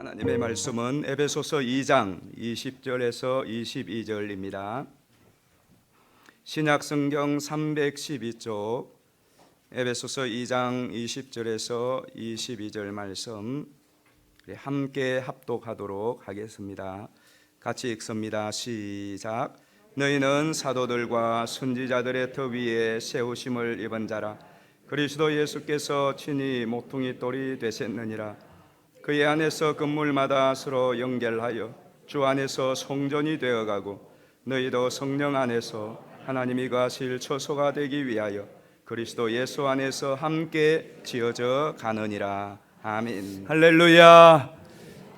하나님의 말씀은 에베소서 2장 20절에서 22절입니다. 신약성경 312쪽 에베소서 2장 20절에서 22절 말씀 함께 합독하도록 하겠습니다. 같이 읽습니다. 시작. 너희는 사도들과 선지자들의 터 위에 세우심을 입은 자라. 그리스도 예수께서 친히 모퉁이 돌이 되셨느니라. 그의 안에서 건물마다 서로 연결하여 주 안에서 성전이 되어가고 너희도 성령 안에서 하나님이 거하실 처소가 되기 위하여 그리스도 예수 안에서 함께 지어져 가느니라. 아멘. 할렐루야.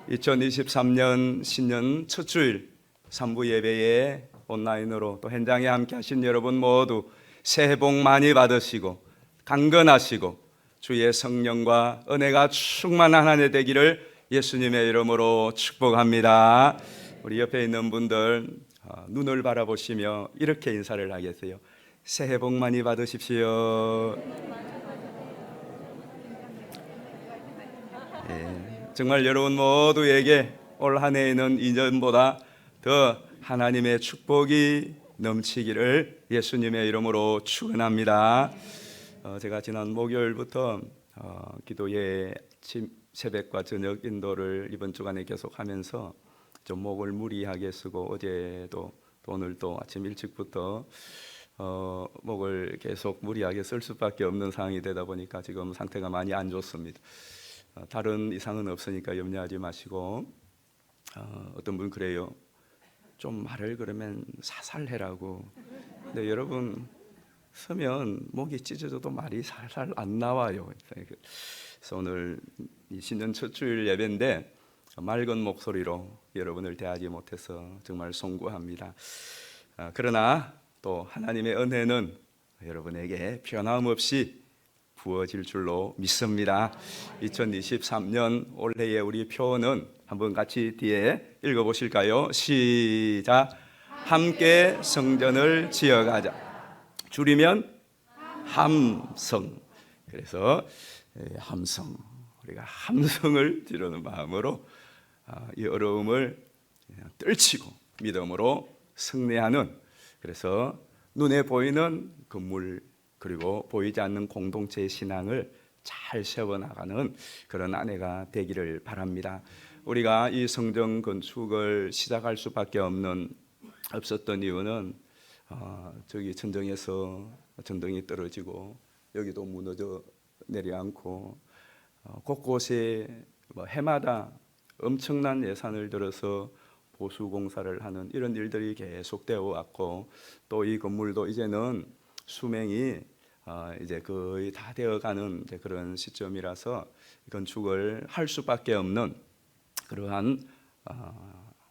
2023년 신년 첫 주일 3부 예배에 온라인으로 또 현장에 함께 하신 여러분 모두 새해 복 많이 받으시고 강건하시고 주의 성령과 은혜가 충만한 한 해 되기를 예수님의 이름으로 축복합니다. 우리 옆에 있는 분들 눈을 바라보시며 이렇게 인사를 하겠어요. 새해 복 많이 받으십시오. 정말 여러분 모두에게 올 한 해에는 이전보다 더 하나님의 축복이 넘치기를 예수님의 이름으로 축원합니다. 제가 지난 목요일부터 기도의 새벽과 저녁 인도를 이번 주간에 계속하면서 좀 목을 무리하게 쓰고 어제도 오늘도 아침 일찍부터 목을 계속 무리하게 쓸 수밖에 없는 상황이 되다 보니까 지금 상태가 많이 안 좋습니다. 다른 이상은 없으니까 염려하지 마시고 어떤 분 그래요. 좀 말을 그러면 사살해라고. 근데 여러분 서면 목이 찢어져도 말이 살살 안 나와요. 그래서 오늘 이 신년 첫 주일 예배인데 맑은 목소리로 여러분을 대하지 못해서 정말 송구합니다. 그러나 또 하나님의 은혜는 여러분에게 변함없이 부어질 줄로 믿습니다. 2023년 올해의 우리 표어는 한번 같이 뒤에 읽어보실까요? 시작. 함께 성전을 지어가자. 줄이면 함성. 그래서 함성, 우리가 함성을 지르는 마음으로 이 어려움을 떨치고 믿음으로 승리하는, 그래서 눈에 보이는 건물 그리고 보이지 않는 공동체의 신앙을 잘 세워나가는 그런 한 해가 되기를 바랍니다. 우리가 이 성전 건축을 시작할 수밖에 없었던 이유는 저기 천정에서 전등이 떨어지고 여기도 무너져 내려앉고 곳곳에 해마다 엄청난 예산을 들어서 보수 공사를 하는 이런 일들이 계속되어 왔고 또 이 건물도 이제는 수명이 이제 거의 다 되어가는 그런 시점이라서 건축을 할 수밖에 없는 그러한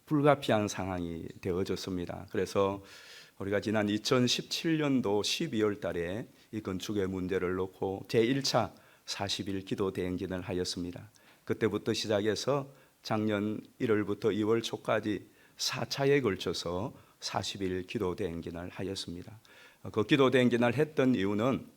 불가피한 상황이 되어졌습니다. 그래서 우리가 지난 2017년도 12월 달에 이 건축의 문제를 놓고 제1차 40일 기도 대행진을 하였습니다. 그때부터 시작해서 작년 1월부터 2월 초까지 4차에 걸쳐서 40일 기도 대행진을 하였습니다. 그 기도 대행진을 했던 이유는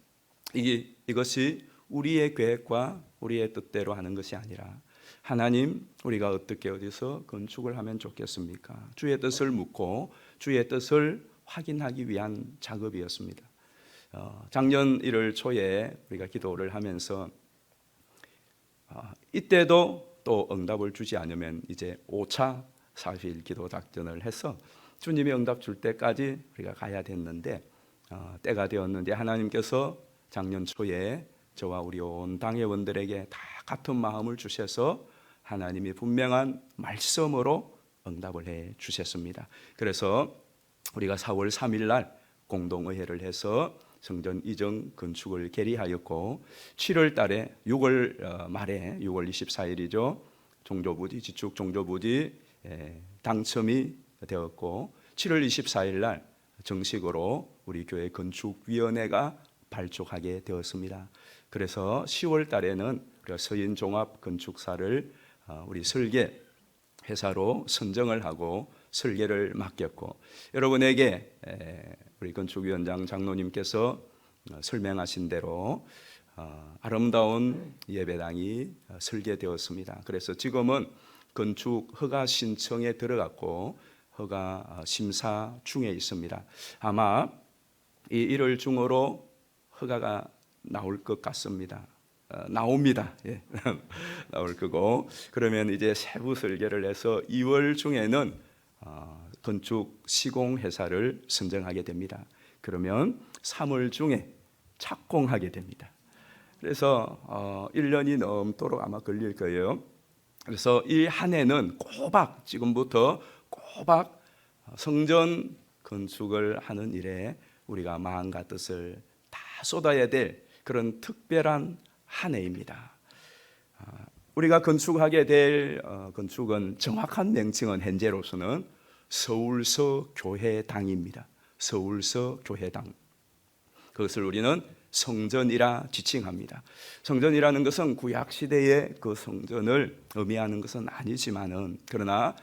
이것이 우리의 계획과 우리의 뜻대로 하는 것이 아니라 하나님, 우리가 어떻게 어디서 건축을 하면 좋겠습니까? 주의 뜻을 묻고 주의 뜻을 확인하기 위한 작업이었습니다. 작년 1월 초에 우리가 기도를 하면서 이때도 또 응답을 주지 않으면 이제 5차 40일 기도 작전을 해서 주님이 응답 줄 때까지 우리가 가야 됐는데 때가 되었는데 하나님께서 작년 초에 저와 우리 온 당회원들에게 다 같은 마음을 주셔서 하나님이 분명한 말씀으로 응답을 해 주셨습니다. 그래서 우리가 4월 3일 날 공동의회를 해서 성전 이전 건축을 결의하였고 7월 달에 6월 말에 6월 24일이죠. 종조부지 지축 종조부지 당첨이 되었고 7월 24일 날 정식으로 우리 교회 건축위원회가 발족하게 되었습니다. 그래서 10월 달에는 우리가 서인 종합 건축사를 우리 설계 회사로 선정을 하고 설계를 맡겼고 여러분에게 우리 건축위원장 장로님께서 설명하신 대로 아름다운 예배당이 설계되었습니다. 그래서 지금은 건축 허가 신청에 들어갔고 허가 심사 중에 있습니다. 아마 이 1월 중으로 허가가 나올 것 같습니다. 나옵니다. 예. 나올 거고, 그러면 이제 세부 설계를 해서 2월 중에는 건축 시공 회사를 선정하게 됩니다. 그러면 3월 중에 착공하게 됩니다. 그래서 1년이 넘도록 아마 걸릴 거예요. 그래서 이 한 해는 꼬박, 지금부터 꼬박 성전 건축을 하는 일에 우리가 마음과 뜻을 다 쏟아야 될 그런 특별한 한 해입니다. 우리가 건축하게 될 건축은 정확한 명칭은 현재로서는 서울서 교회당입니다. 서울서 교회당. 그것을 우리는 성전이라 지칭합니다. 성전이라는 것은 구약 시대의 그 성전을 의미하는 것은 아니지만은, 그러나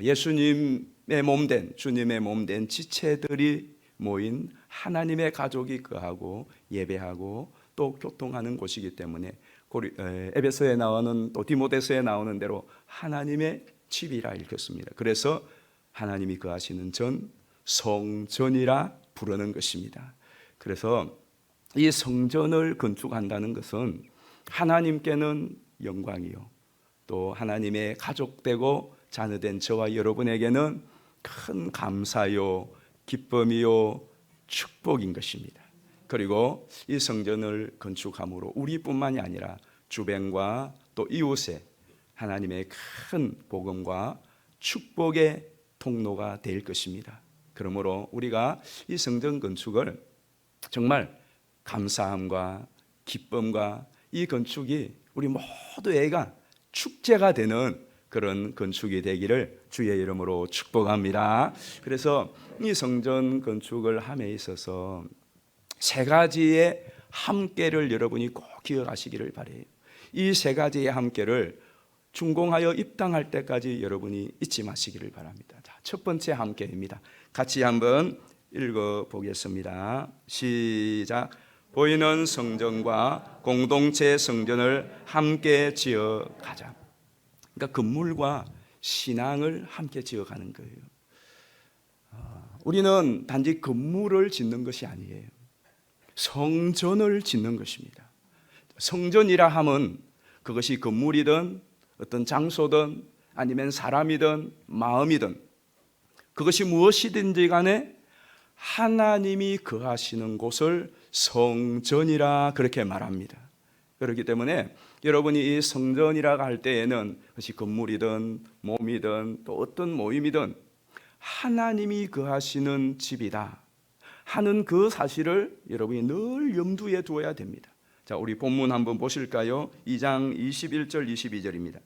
예수님의 몸된, 주님의 몸된 지체들이 모인 하나님의 가족이 거하고 예배하고 또 교통하는 곳이기 때문에 에베소에 나오는, 또 디모데서에 나오는 대로 하나님의 집이라 읽혔습니다. 그래서 하나님이 거하시는 전, 성전이라 부르는 것입니다. 그래서 이 성전을 건축한다는 것은 하나님께는 영광이요, 또 하나님의 가족되고 자녀된 저와 여러분에게는 큰 감사요, 기쁨이요, 축복인 것입니다. 그리고 이 성전을 건축함으로 우리뿐만이 아니라 주변과 또 이웃에 하나님의 큰 복음과 축복의 통로가 될 것입니다. 그러므로 우리가 이 성전 건축을 정말 감사함과 기쁨과 이 건축이 우리 모두에게 축제가 되는 그런 건축이 되기를 주의 이름으로 축복합니다. 그래서 이 성전 건축을 함에 있어서 세 가지의 함께를 여러분이 꼭 기억하시기를 바라요. 이 세 가지의 함께를 준공하여 입당할 때까지 여러분이 잊지 마시기를 바랍니다. 자, 첫 번째 함께입니다. 같이 한번 읽어보겠습니다. 시작. 보이는 성전과 공동체 성전을 함께 지어 가자. 그러니까 건물과 신앙을 함께 지어가는 거예요. 우리는 단지 건물을 짓는 것이 아니에요. 성전을 짓는 것입니다. 성전이라 함은 그것이 건물이든 어떤 장소든 아니면 사람이든 마음이든 그것이 무엇이든지 간에 하나님이 거하시는 곳을 성전이라 그렇게 말합니다. 그렇기 때문에 여러분이 이 성전이라고 할 때에는 그것이 건물이든 몸이든 또 어떤 모임이든 하나님이 거하시는 집이다 하는 그 사실을 여러분이 늘 염두에 두어야 됩니다. 자, 우리 본문 한번 보실까요? 2장 21절 22절입니다.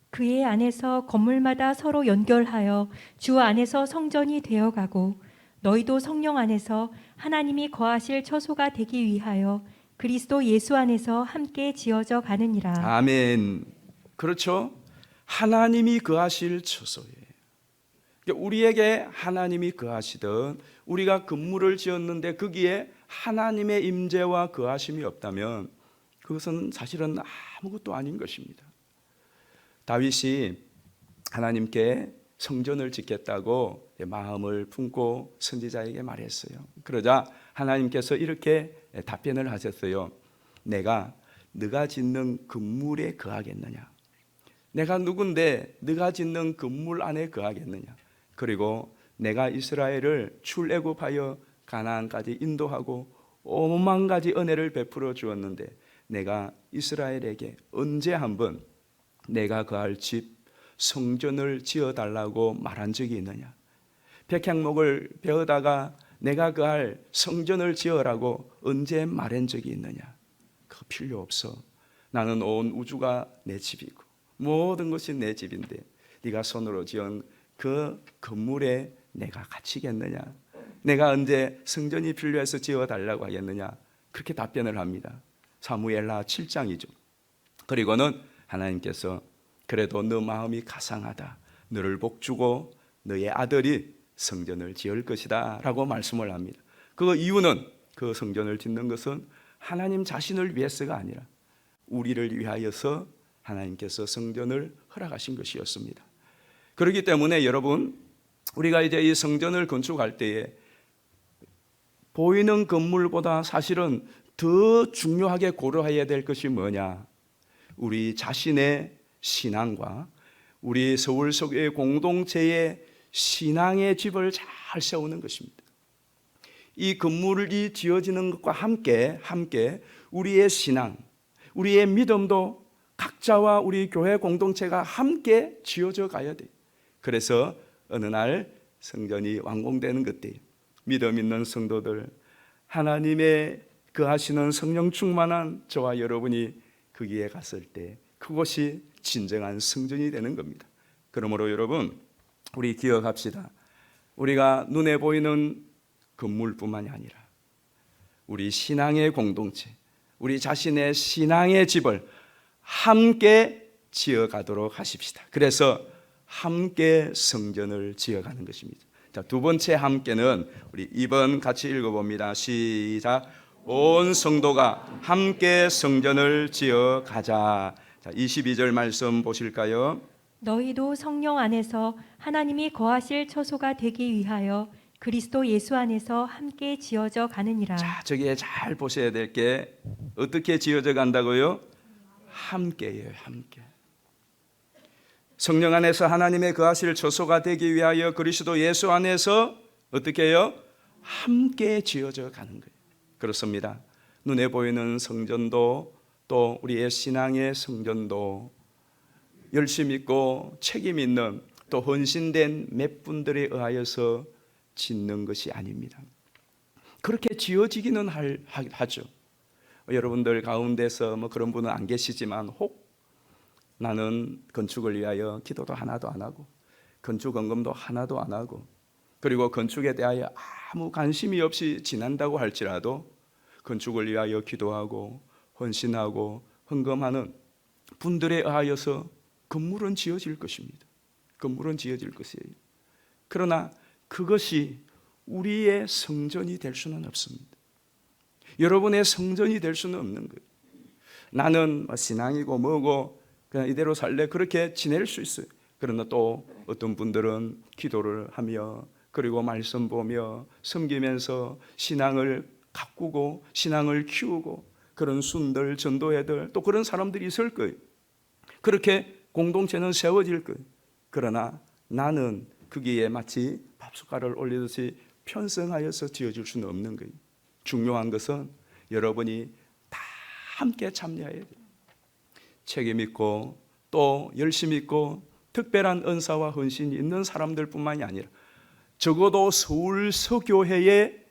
그의 안에서 건물마다 서로 연결하여 주 안에서 성전이 되어가고 너희도 성령 안에서 하나님이 거하실 처소가 되기 위하여 그리스도 예수 안에서 함께 지어져 가느니라. 아멘. 그렇죠? 하나님이 거하실 처소예요. 우리에게 하나님이 거하시던, 우리가 건물을 지었는데 거기에 하나님의 임재와 거하심이 없다면 그것은 사실은 아무것도 아닌 것입니다. 다윗이 하나님께 성전을 짓겠다고 마음을 품고 선지자에게 말했어요. 그러자 하나님께서 이렇게 답변을 하셨어요. 내가 네가 짓는 건물에 거하겠느냐? 내가 누군데 네가 짓는 건물 안에 거하겠느냐? 그리고 내가 이스라엘을 출애굽하여 가나안까지 인도하고 5만 가지 은혜를 베풀어 주었는데 내가 이스라엘에게 언제 한번 내가 거할 집 성전을 지어달라고 말한 적이 있느냐? 백향목을 베어다가 내가 거할 성전을 지어라고 언제 말한 적이 있느냐? 그거 필요 없어. 나는 온 우주가 내 집이고 모든 것이 내 집인데 네가 손으로 지은 그 건물에 내가 갇히겠느냐? 내가 언제 성전이 필요해서 지어달라고 하겠느냐? 그렇게 답변을 합니다. 사무엘하 7장이죠. 그리고는 하나님께서 그래도 너 마음이 가상하다. 너를 복주고 너의 아들이 성전을 지을 것이다 라고 말씀을 합니다. 그 이유는, 그 성전을 짓는 것은 하나님 자신을 위해서가 아니라 우리를 위하여서 하나님께서 성전을 허락하신 것이었습니다. 그렇기 때문에 여러분, 우리가 이제 이 성전을 건축할 때에 보이는 건물보다 사실은 더 중요하게 고려해야 될 것이 뭐냐? 우리 자신의 신앙과 우리 서울 속의 공동체의 신앙의 집을 잘 세우는 것입니다. 이 건물이 지어지는 것과 함께 우리의 신앙, 우리의 믿음도 각자와 우리 교회 공동체가 함께 지어져 가야 돼요. 그래서 어느 날 성전이 완공되는 그때 믿음 있는 성도들, 하나님의 거하시는 성령 충만한 저와 여러분이 거기에 갔을 때 그것이 진정한 성전이 되는 겁니다. 그러므로 여러분, 우리 기억합시다. 우리가 눈에 보이는 건물뿐만이 아니라 우리 신앙의 공동체, 우리 자신의 신앙의 집을 함께 지어가도록 하십시다. 그래서 함께 성전을 지어가는 것입니다. 자, 두 번째 함께는 우리 2번 같이 읽어봅니다. 시작. 온 성도가 함께 성전을 지어가자. 자, 22절 말씀 보실까요? 너희도 성령 안에서 하나님이 거하실 처소가 되기 위하여 그리스도 예수 안에서 함께 지어져 가느니라. 자, 저기에 잘 보셔야 될 게 어떻게 지어져 간다고요? 함께예요, 함께. 성령 안에서 하나님의 거하실 처소가 되기 위하여 그리스도 예수 안에서 어떻게 해요? 함께 지어져 가는 거예요. 그렇습니다. 눈에 보이는 성전도 또 우리의 신앙의 성전도 열심 있고 책임 있는 또 헌신된 몇 분들에 의하여서 짓는 것이 아닙니다. 그렇게 지어지기는 하죠. 여러분들 가운데서 뭐 그런 분은 안 계시지만 혹 나는 건축을 위하여 기도도 하나도 안 하고 건축헌금도 하나도 안 하고 그리고 건축에 대하여 아무 관심이 없이 지낸다고 할지라도 건축을 위하여 기도하고 헌신하고 헌금하는 분들에 의하여서 건물은 지어질 것입니다. 건물은 지어질 것이에요. 그러나 그것이 우리의 성전이 될 수는 없습니다. 여러분의 성전이 될 수는 없는 거예요. 나는 신앙이고 뭐고 그냥 이대로 살래 그렇게 지낼 수 있어요. 그러나 또 어떤 분들은 기도를 하며 그리고 말씀 보며 섬기면서 신앙을 가꾸고 신앙을 키우고 그런 순들 전도회들 또 그런 사람들이 있을 거예요. 그렇게 공동체는 세워질 거예요. 그러나 나는 거기에 마치 밥숟가락을 올리듯이 편성하여서 지어줄 수는 없는 거예요. 중요한 것은 여러분이 다 함께 참여해야 돼요. 책임 있고 또 열심 있고 특별한 은사와 헌신이 있는 사람들뿐만이 아니라 적어도 서울 서교회의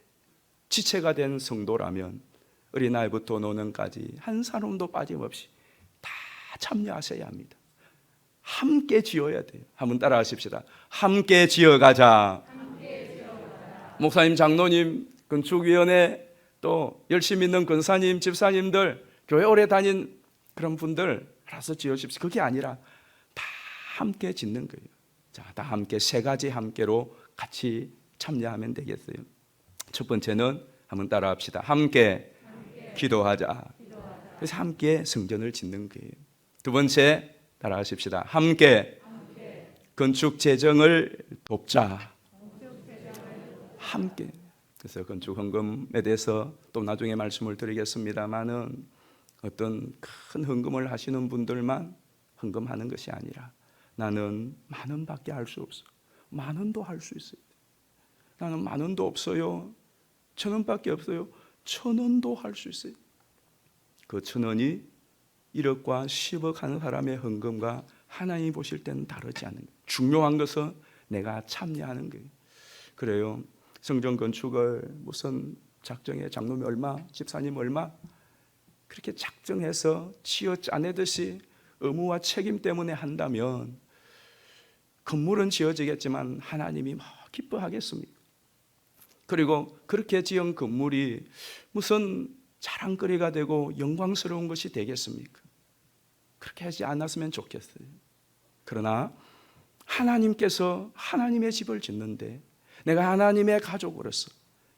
지체가 된 성도라면 어린아이부터 노년까지 한 사람도 빠짐없이 다 참여하셔야 합니다. 함께 지어야 돼요. 한번 따라 하십시다. 함께 지어가자. 목사님, 장로님, 건축위원회 또 열심히 있는 권사님, 집사님들, 교회 오래 다닌 그런 분들 알아서 지어주십시오. 그게 아니라 다 함께 짓는 거예요. 자, 다 함께 세 가지 함께로 같이 참여하면 되겠어요. 첫 번째는 한번 따라합시다. 함께 기도하자. 그래서 함께 성전을 짓는 거예요. 두 번째 따라하십시다. 함께 건축 재정을 돕자. 함께. 그래서 건축 헌금에 대해서 또 나중에 말씀을 드리겠습니다만은 어떤 큰 헌금을 하시는 분들만 헌금하는 것이 아니라 나는 10,000원밖에 할 수 없어. 10,000원도 할 수 있어요. 나는 10,000원도 없어요. 1,000원밖에 없어요. 1,000원도 할 수 있어요. 그 1,000원이 1억과 10억 하는 사람의 헌금과 하나님이 보실 때는 다르지 않은 거예요. 중요한 것은 내가 참여하는 거예요. 그래요. 성전 건축을 무슨 작정해 장로님 얼마, 집사님 얼마 그렇게 작정해서 치어 짜내듯이 의무와 책임 때문에 한다면 건물은 지어지겠지만 하나님이 뭐 기뻐하겠습니까? 그리고 그렇게 지은 건물이 무슨 자랑거리가 되고 영광스러운 것이 되겠습니까? 그렇게 하지 않았으면 좋겠어요. 그러나 하나님께서 하나님의 집을 짓는데 내가 하나님의 가족으로서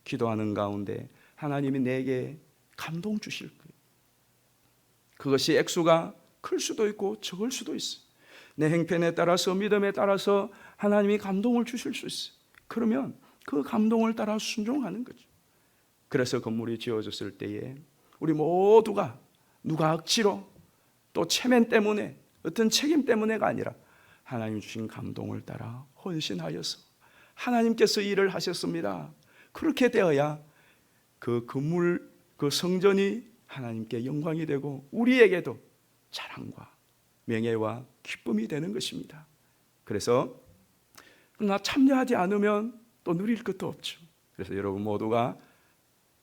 기도하는 가운데 하나님이 내게 감동 주실 거예요. 그것이 액수가 클 수도 있고 적을 수도 있어요. 내 행편에 따라서 믿음에 따라서 하나님이 감동을 주실 수 있어요. 그러면 그 감동을 따라 순종하는 거죠. 그래서 건물이 지어졌을 때에 우리 모두가 누가 억지로 또 체면 때문에 어떤 책임 때문에가 아니라 하나님 주신 감동을 따라 헌신하여서 하나님께서 일을 하셨습니다. 그렇게 되어야 그 건물, 그 성전이 하나님께 영광이 되고 우리에게도 자랑과 명예와 기쁨이 되는 것입니다. 그래서 그러나 참여하지 않으면 또 누릴 것도 없죠. 그래서 여러분 모두가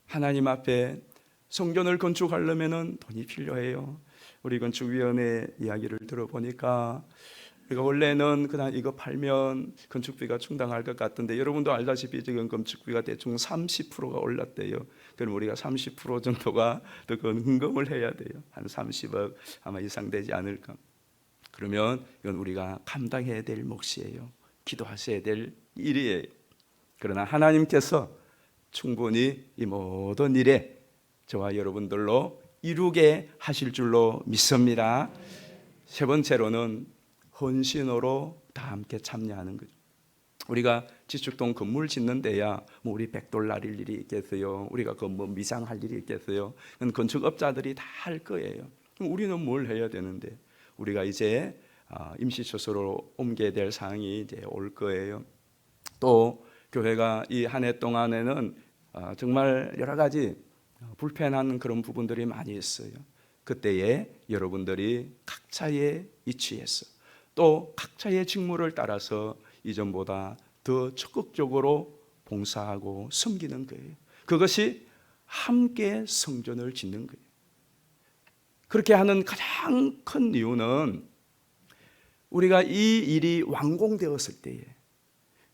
하나님 앞에 성전을 건축하려면 돈이 필요해요. 우리 건축위원회 이야기를 들어보니까 우리가 원래는 그냥 이거 팔면 건축비가 충당할 것 같은데 여러분도 알다시피 지금 건축비가 대충 30%가 올랐대요. 그럼 우리가 30% 정도가 더 헌금을 해야 돼요. 한 30억 아마 이상 되지 않을까. 그러면 이건 우리가 감당해야 될 몫이에요. 기도하셔야 될 일이에요. 그러나 하나님께서 충분히 이 모든 일에 저와 여러분들로 이루게 하실 줄로 믿습니다. 세 번째로는 헌신으로 다 함께 참여하는 거죠. 우리가 지축동 건물 짓는 데야 뭐 우리 $100일 일이 있겠어요? 우리가 그 뭐 미상할 일이 있겠어요? 그건 건축업자들이 다 할 거예요. 그럼 우리는 뭘 해야 되는데 우리가 이제 임시초소로 옮겨야 될 상황이 이제 올 거예요. 또 교회가 이 한 해 동안에는 정말 여러 가지 불편한 그런 부분들이 많이 있어요. 그때에 여러분들이 각자의 위치에서 또 각자의 직무를 따라서 이전보다 더 적극적으로 봉사하고 섬기는 거예요. 그것이 함께 성전을 짓는 거예요. 그렇게 하는 가장 큰 이유는 우리가 이 일이 완공되었을 때에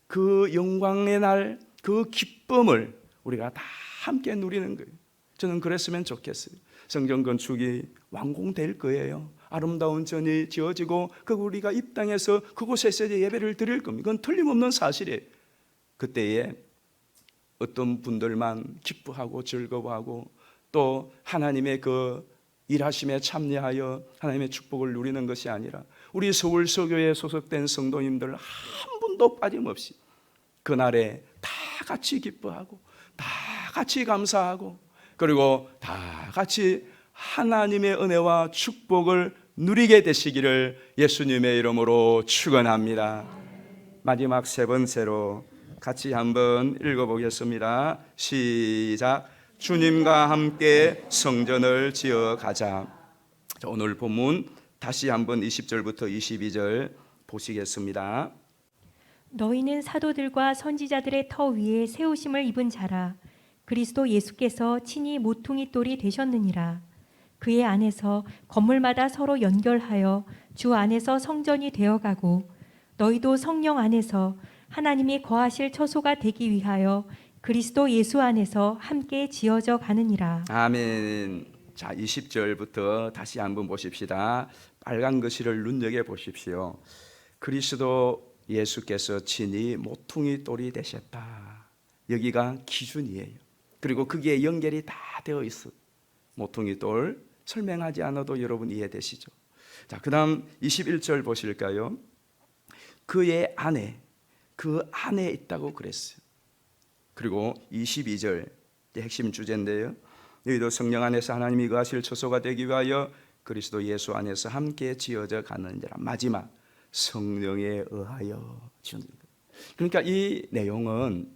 그 영광의 날, 그 기쁨을 우리가 다 함께 누리는 거예요. 저는 그랬으면 좋겠어요. 성전 건축이 완공될 거예요. 아름다운 전이 지어지고 그 우리가 입당해서 그곳에서 이제 예배를 드릴 겁니다. 이건 틀림없는 사실이에요. 그때에 어떤 분들만 기뻐하고 즐거워하고 또 하나님의 그 일하심에 참여하여 하나님의 축복을 누리는 것이 아니라 우리 서울서교에 소속된 성도님들 한 분도 빠짐없이 그날에 다 같이 기뻐하고 다 같이 감사하고 그리고 다 같이 하나님의 은혜와 축복을 누리게 되시기를 예수님의 이름으로 축원합니다. 마지막 세 번째로 같이 한번 읽어보겠습니다. 시작. 주님과 함께 성전을 지어가자. 오늘 본문 다시 한번 20절부터 22절 보시겠습니다. 너희는 사도들과 선지자들의 터 위에 세우심을 입은 자라. 그리스도 예수께서 친히 모퉁이 돌이 되셨느니라. 그의 안에서 건물마다 서로 연결하여 주 안에서 성전이 되어가고 너희도 성령 안에서 하나님이 거하실 처소가 되기 위하여 그리스도 예수 안에서 함께 지어져 가느니라. 아멘. 자, 20절부터 다시 한번 보십시다. 빨간 글씨를 눈여겨 보십시오. 그리스도 예수께서 친히 모퉁이 돌이 되셨다. 여기가 기준이에요. 그리고 그게 연결이 다 되어 있어. 모퉁이 돌 설명하지 않아도 여러분 이해되시죠? 자, 그다음 21절 보실까요? 그의 안에 그 안에 있다고 그랬어요. 그리고 22절 핵심 주제인데요. 너희도 성령 안에서 하나님이 거하실 처소가 되기 위하여 그리스도 예수 안에서 함께 지어져 가는 자라. 마지막 성령에 의하여 지은 것. 그러니까 이 내용은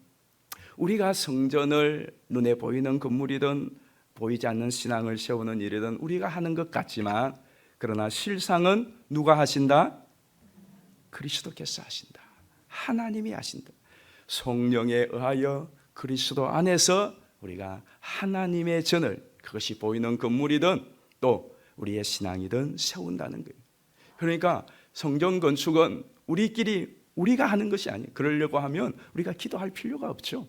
우리가 성전을 눈에 보이는 건물이든 보이지 않는 신앙을 세우는 일이든 우리가 하는 것 같지만 그러나 실상은 누가 하신다? 그리스도께서 하신다. 하나님이 하신다. 성령에 의하여 그리스도 안에서 우리가 하나님의 전을 그것이 보이는 건물이든 또 우리의 신앙이든 세운다는 거예요. 그러니까 성전 건축은 우리가 하는 것이 아니에요. 그러려고 하면 우리가 기도할 필요가 없죠.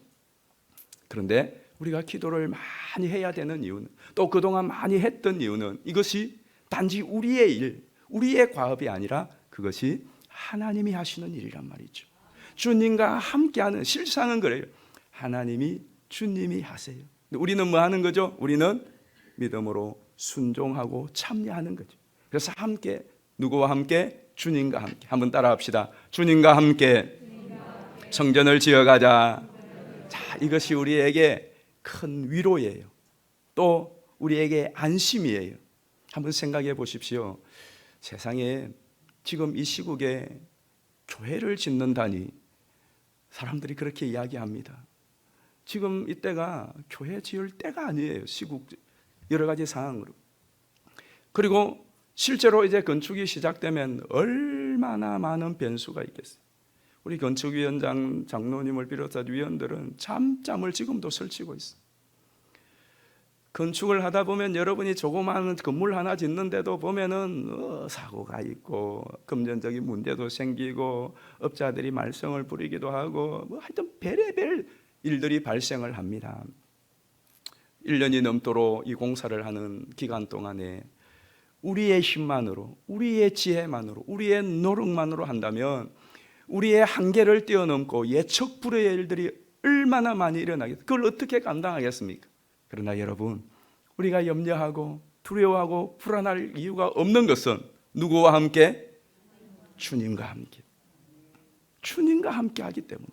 그런데 우리가 기도를 많이 해야 되는 이유는 또 그동안 많이 했던 이유는 이것이 단지 우리의 일, 우리의 과업이 아니라 그것이 하나님이 하시는 일이란 말이죠. 주님과 함께하는 실상은 그래요. 하나님이 주님이 하세요. 우리는 뭐 하는 거죠? 우리는 믿음으로 순종하고 참여하는 거죠. 그래서 함께, 누구와 함께? 주님과 함께. 한번 따라합시다. 주님과 함께 성전을 지어가자. 자, 이것이 우리에게 큰 위로예요. 또 우리에게 안심이에요. 한번 생각해 보십시오. 세상에 지금 이 시국에 교회를 짓는다니 사람들이 그렇게 이야기합니다. 지금 이때가 교회 지을 때가 아니에요. 시국 여러 가지 상황으로. 그리고 실제로 이제 건축이 시작되면 얼마나 많은 변수가 있겠어요. 우리 건축위원장 장로님을 비롯한 위원들은 잠잠을 지금도 설치고 있어요. 건축을 하다 보면 여러분이 조그마한 건물 하나 짓는데도 보면은 사고가 있고 금전적인 문제도 생기고 업자들이 말썽을 부리기도 하고 하여튼 별의별 일들이 발생을 합니다. 1년이 넘도록 이 공사를 하는 기간 동안에 우리의 힘만으로, 우리의 지혜만으로, 우리의 노력만으로 한다면 우리의 한계를 뛰어넘고 예측 불허의 일들이 얼마나 많이 일어나겠어요. 그걸 어떻게 감당하겠습니까? 그러나 여러분, 우리가 염려하고 두려워하고 불안할 이유가 없는 것은 누구와 함께? 주님과 함께. 주님과 함께 하기 때문에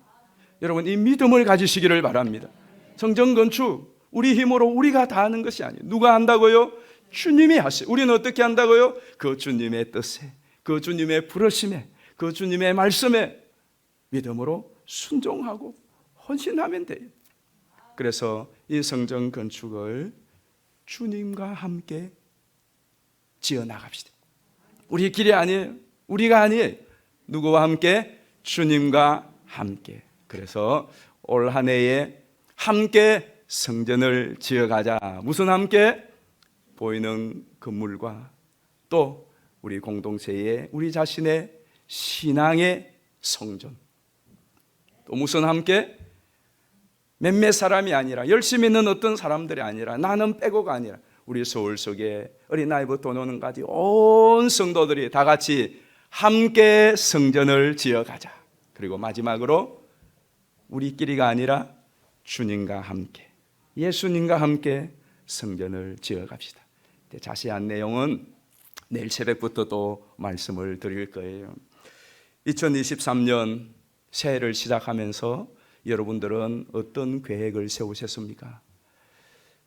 여러분 이 믿음을 가지시기를 바랍니다. 성전 건축 우리 힘으로 우리가 다 하는 것이 아니에요. 누가 한다고요? 주님이 하세요. 우리는 어떻게 한다고요? 그 주님의 뜻에, 그 주님의 부르심에, 그 주님의 말씀에 믿음으로 순종하고 헌신하면 돼요. 그래서 이 성전 건축을 주님과 함께 지어나갑시다. 우리 길이 아니에요. 우리가 아니에요. 누구와 함께? 주님과 함께. 그래서 올 한 해에 함께 성전을 지어가자. 무슨 함께? 보이는 건물과 또 우리 공동체의 우리 자신의 신앙의 성전. 또 무슨 함께? 몇몇 사람이 아니라 열심히 있는 어떤 사람들이 아니라 나는 빼고가 아니라 우리 서울 속에 어린아이부터 노는까지 온 성도들이 다 같이 함께 성전을 지어가자. 그리고 마지막으로 우리끼리가 아니라 주님과 함께, 예수님과 함께 성전을 지어갑시다. 자세한 내용은 내일 새벽부터 또 말씀을 드릴 거예요. 2023년 새해를 시작하면서 여러분들은 어떤 계획을 세우셨습니까?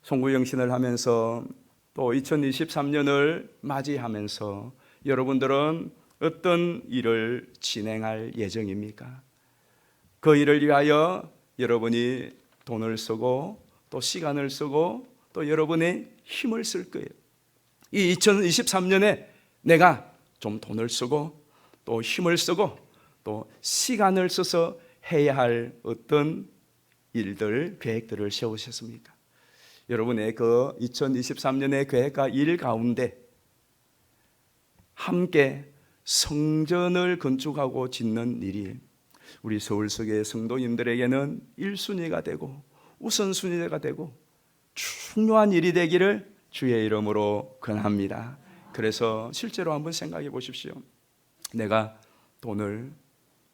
송구영신을 하면서 또 2023년을 맞이하면서 여러분들은 어떤 일을 진행할 예정입니까? 그 일을 위하여 여러분이 돈을 쓰고 또 시간을 쓰고 또 여러분의 힘을 쓸 거예요. 이 2023년에 내가 좀 돈을 쓰고 또 힘을 쓰고 또 시간을 써서 해야 할 어떤 일들, 계획들을 세우셨습니까? 여러분의 그 2023년의 계획과 일 가운데 함께 성전을 건축하고 짓는 일이 우리 서울 속의 성도님들에게는 1순위가 되고 우선순위가 되고 중요한 일이 되기를 주의 이름으로 권합니다. 그래서 실제로 한번 생각해 보십시오. 내가 돈을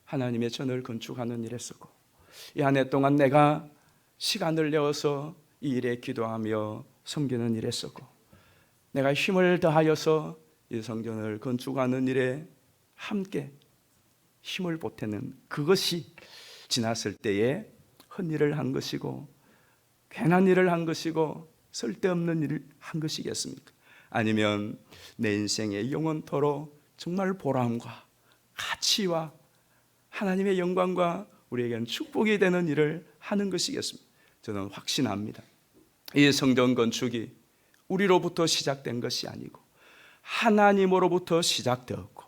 하나님의 전을 건축하는 일에 쓰고 이 한 해 동안 내가 시간을 내어서 이 일에 기도하며 섬기는 일에 쓰고 내가 힘을 다하여서 이 성전을 건축하는 일에 함께 힘을 보태는 그것이 지났을 때에 헛일을 한 것이고 괜한 일을 한 것이고 쓸데없는 일을 한 것이겠습니까? 아니면 내 인생의 영원토록 정말 보람과 가치와 하나님의 영광과 우리에게는 축복이 되는 일을 하는 것이겠습니다. 저는 확신합니다. 이 성전 건축이 우리로부터 시작된 것이 아니고 하나님으로부터 시작되었고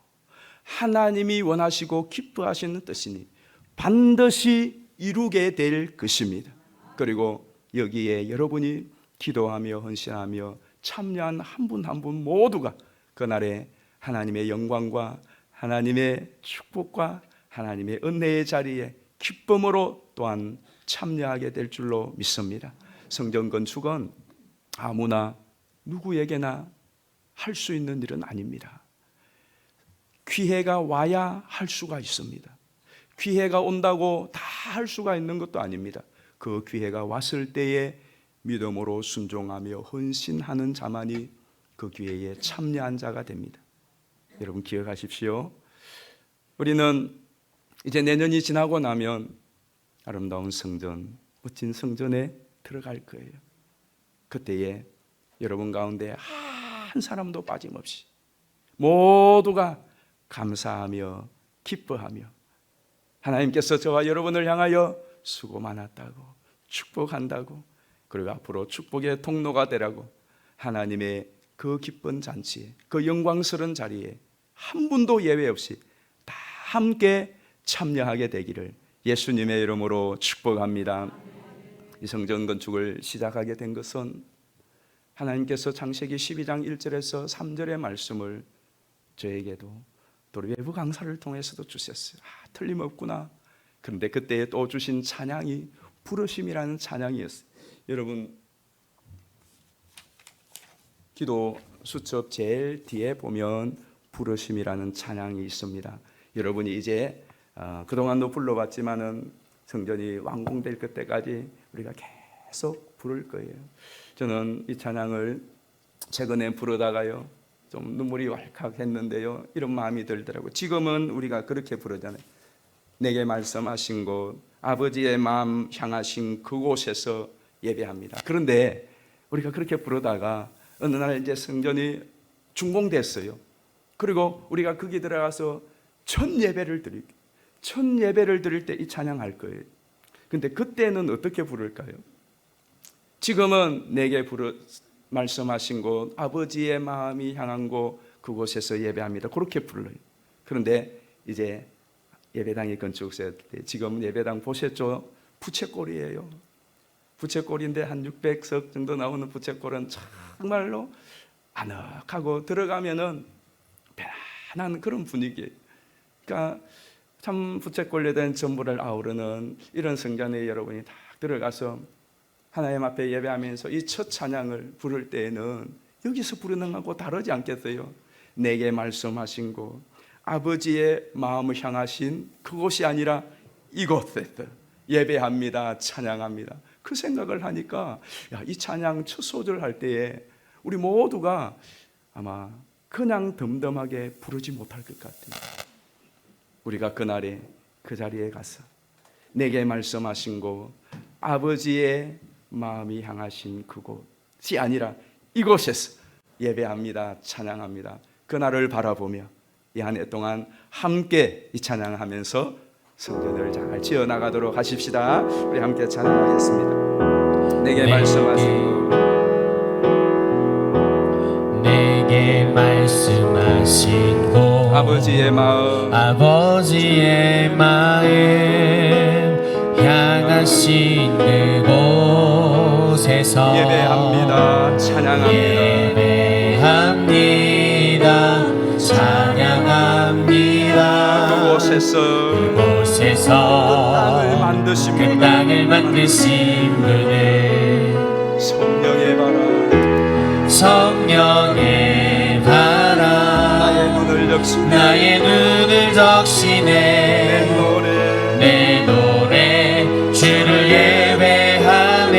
하나님이 원하시고 기뻐하시는 뜻이니 반드시 이루게 될 것입니다. 그리고 여기에 여러분이 기도하며 헌신하며 참여한 한 분 한 분 모두가 그날에 하나님의 영광과 하나님의 축복과 하나님의 은혜의 자리에 기쁨으로 또한 참여하게 될 줄로 믿습니다. 성전 건축은 아무나 누구에게나 할 수 있는 일은 아닙니다. 기회가 와야 할 수가 있습니다. 기회가 온다고 다 할 수가 있는 것도 아닙니다. 그 기회가 왔을 때에 믿음으로 순종하며 헌신하는 자만이 그 기회에 참여한 자가 됩니다. 여러분 기억하십시오. 우리는 이제 내년이 지나고 나면 아름다운 성전, 멋진 성전에 들어갈 거예요. 그때에 여러분 가운데 한 사람도 빠짐없이 모두가 감사하며 기뻐하며 하나님께서 저와 여러분을 향하여 수고 많았다고 축복한다고, 그리고 앞으로 축복의 통로가 되라고 하나님의 그 기쁜 잔치에, 그 영광스러운 자리에 한 분도 예외 없이 다 함께 참여하게 되기를 예수님의 이름으로 축복합니다. 이 성전 건축을 시작하게 된 것은 하나님께서 창세기 12장 1절에서 3절의 말씀을 저에게도 또 외부 강사를 통해서도 주셨어요. 틀림없구나. 그런데 그때에 또 주신 찬양이 부르심이라는 찬양이었어요. 여러분 기도 수첩 제일 뒤에 보면 부르심이라는 찬양이 있습니다. 여러분이 이제 그동안도 불러봤지만은 성전이 완공될 그때까지 우리가 계속 부를 거예요. 저는 이 찬양을 최근에 부르다가요 좀 눈물이 왈칵 했는데요, 이런 마음이 들더라고요. 지금은 우리가 그렇게 부르잖아요. 내게 말씀하신 곳, 아버지의 마음 향하신 그곳에서 예배합니다. 그런데 우리가 그렇게 부르다가 어느 날 이제 성전이 준공됐어요. 그리고 우리가 거기 들어가서 첫 예배를 드릴 때 이 찬양할 거예요. 근데 그때는 어떻게 부를까요? 지금은 내게 말씀하신 곳, 아버지의 마음이 향한 곳, 그곳에서 예배합니다. 그렇게 불러요. 그런데 이제 예배당이 건축될 때, 지금 예배당 보셨죠? 부채꼴이에요. 부채꼴인데 한 600석 정도 나오는 부채꼴은 정말로 아늑하고 들어가면은 편안한 그런 분위기예요. 그러니까 참 부채꼴에 된 전부를 아우르는 이런 성전에 여러분이 딱 들어가서 하나님 앞에 예배하면서 이 첫 찬양을 부를 때에는 여기서 부르는 것하고 다르지 않겠어요? 내게 말씀하신 곳, 아버지의 마음을 향하신 그곳이 아니라 이곳에서 예배합니다, 찬양합니다. 그 생각을 하니까 이 찬양 첫 소절 할 때에 우리 모두가 아마 그냥 덤덤하게 부르지 못할 것 같아요. 우리가 그날에 그 자리에 가서 내게 말씀하신 곳, 아버지의 마음이 향하신 그곳이 아니라 이곳에서 예배합니다, 찬양합니다. 그날을 바라보며 이 한 해 동안 함께 이 찬양하면서 성전을 잘 지어나가도록 하십시다. 우리 함께 찬양하겠습니다. 내게 말씀하신 곳, 내게 말씀하신 곳, 아버지의 마음, 아버지의 마음 향하신 그곳에서 예배합니다, 찬양합니다. 예배합니다, 찬양합니다. 그곳에서 땅을 만드신 그 땅을 만드신 분을 성령의 바람, 성령의 바람 나의 눈을 적시네. 내 노래 주를 예배하네.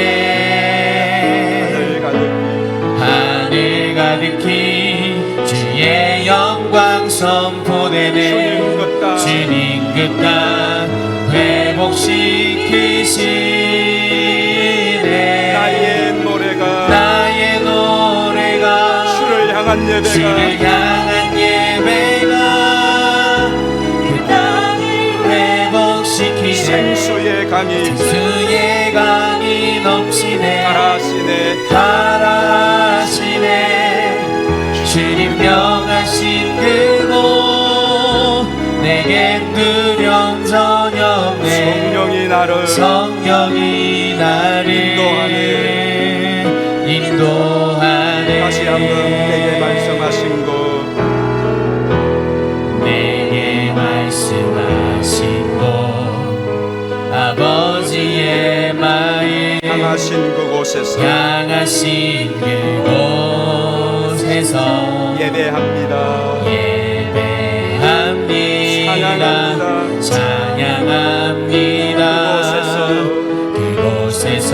하늘 가득히 주의 영광 선포되네. 주님 그 땅 회복시키시네. 나의 노래가 주를 향한 예배가 그 땅을 회복시키네. 생수의 강이 넘치네. 가라하시네. 주님 명하신 그곳 내게 두려움 전혀 없네. 성령이 나를 인도하네. 다시 한번 내게 말씀하신 곳, 내게 말씀하신 곳, 아버지의 마음 향하신 그곳에서 예배합니다, 찬양합니다. 그곳에서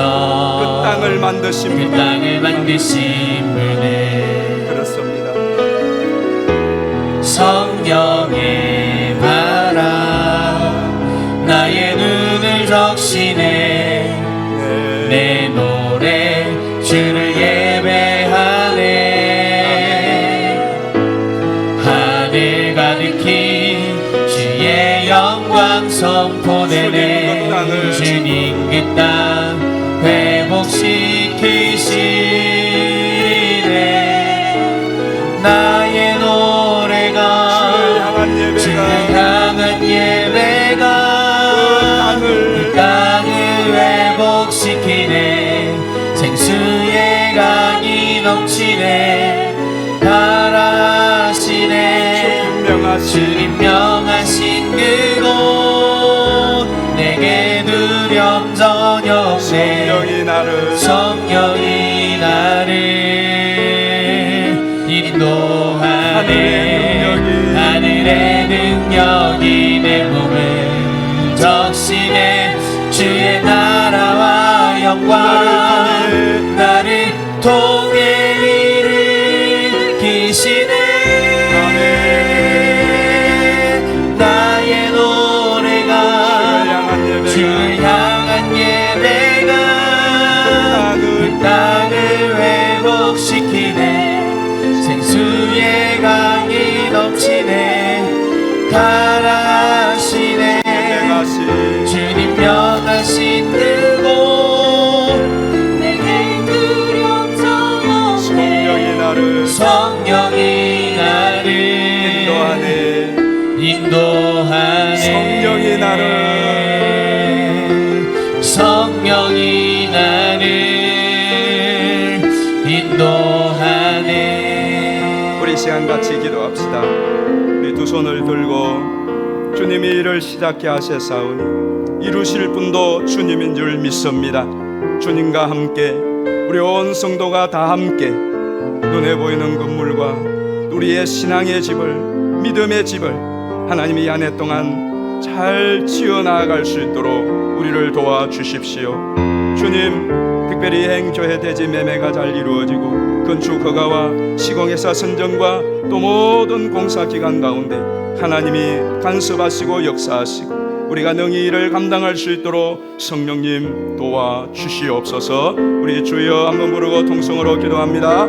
그 땅을 만드신 분을 그렇습니다. 적시네 내 노래 주를 예배하네 하늘 가득히 주의 영광 선포되네 주님 그 땅 회복시키시네 나의 노래가 주를 향한 예배가 그 땅을 회복시키네 생수의 강이 넘치네 달아하시네 주님 명하신 그곳 내게 두려움 전혀 없네 성령이 나를 인도하네 하늘의 능력이 내 몸을 적시네 주의 나라와 영광 나를 통해 일으키시네 나의 노래가 주를 향한 예배가 그 땅을 회복시키네 생수의 강이 넘치네 가라하시네 주님 명하신 그곳 내게 두려움 전혀 없네 성령이 나를 인도하네 성령이 나를 인도하네 우리 시간 같이 기도합시다. 우리 두 손을 들고 주님이 일을 시작케 하셨사오니 이루실 분도 주님인 줄 믿습니다. 주님과 함께 우리 온 성도가 다 함께 눈에 보이는 건물과 우리의 신앙의 집을 믿음의 집을 하나님이 이 한 해 동안 잘 지어나갈 수 있도록 우리를 도와주십시오. 주님 특별히 행조회 대지 매매가 잘 이루어지고 건축 허가와 시공회사 선정과 또 모든 공사기관 가운데 하나님이 간섭하시고 역사하시고 우리가 능히 이를 감당할 수 있도록 성령님 도와주시옵소서. 우리 주여 한번 부르고 통성으로 기도합니다.